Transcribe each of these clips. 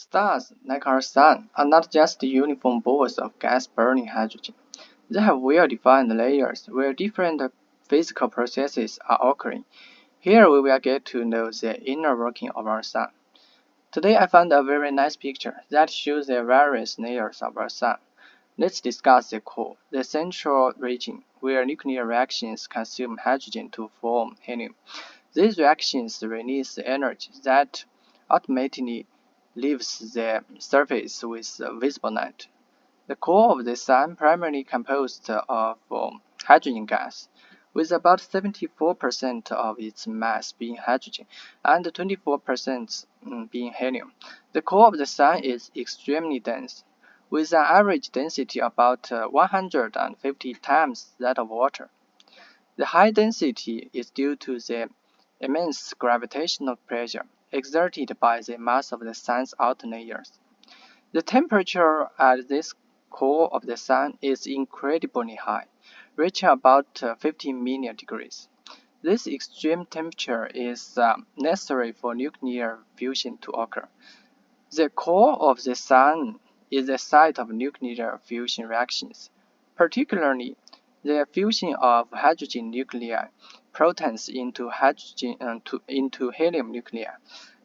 Stars, like our Sun, are not just uniform balls of gas-burning hydrogen. They have well-defined layers where different physical processes are occurring. Here we will get to know the inner working of our Sun. Today I found a very nice picture that shows the various layers of our Sun. Let's discuss the core, the central region, where nuclear reactions consume hydrogen to form helium. These reactions release energy that ultimately leaves the surface with visible light. The core of the Sun primarily composed of hydrogen gas, with about 74% of its mass being hydrogen and 24% being helium. The core of the Sun is extremely dense, with an average density about 150 times that of water. The high density is due to the immense gravitational pressure exerted by the mass of the Sun's outer layers. The temperature at this core of the Sun is incredibly high, reaching about 15 million degrees. This extreme temperature is necessary for nuclear fusion to occur. The core of the Sun is the site of nuclear fusion reactions, particularly the fusion of hydrogen nuclei protons into helium nuclei.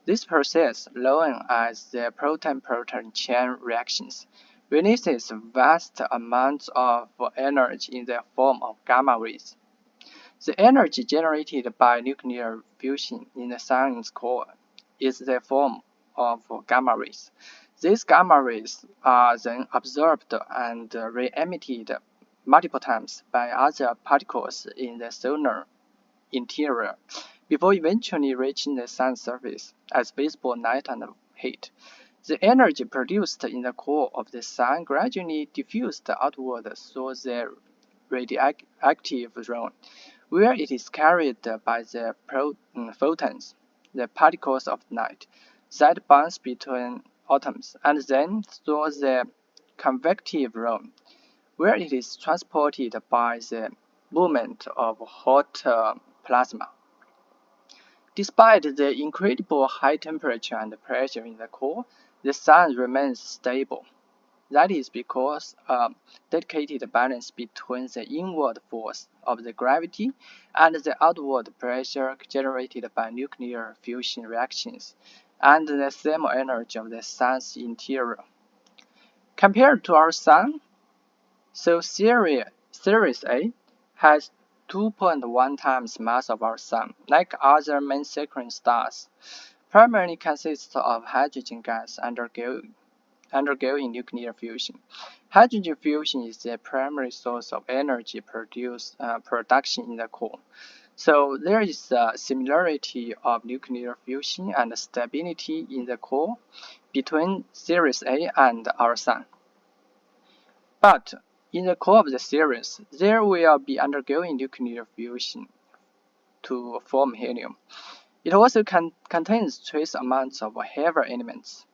This process, known as the proton-proton chain reactions, releases vast amounts of energy in the form of gamma rays. The energy generated by nuclear fusion in the Sun's core is the form of gamma rays. These gamma rays are then absorbed and re-emitted multiple times by other particles in the solar interior before eventually reaching the Sun's surface as visible light and heat. The energy produced in the core of the Sun gradually diffused outward through the radioactive zone, where it is carried by the photons, the particles of light, that bounce between atoms, and then through the convective zone, where it is transported by the movement of hot plasma. Despite the incredible high temperature and pressure in the core, the Sun remains stable. That is because a dedicated balance between the inward force of the gravity and the outward pressure generated by nuclear fusion reactions, and the thermal energy of the Sun's interior. Compared to our Sun, so Sirius A has 2.1 times mass of our Sun, like other main sequence stars, primarily consists of hydrogen gas undergoing nuclear fusion. Hydrogen fusion is the primary source of energy production in the core. So there is a similarity of nuclear fusion and stability in the core between Sirius A and our Sun. But in the core of the Sirius, there will be undergoing nuclear fusion to form helium. It also contains trace amounts of heavier elements,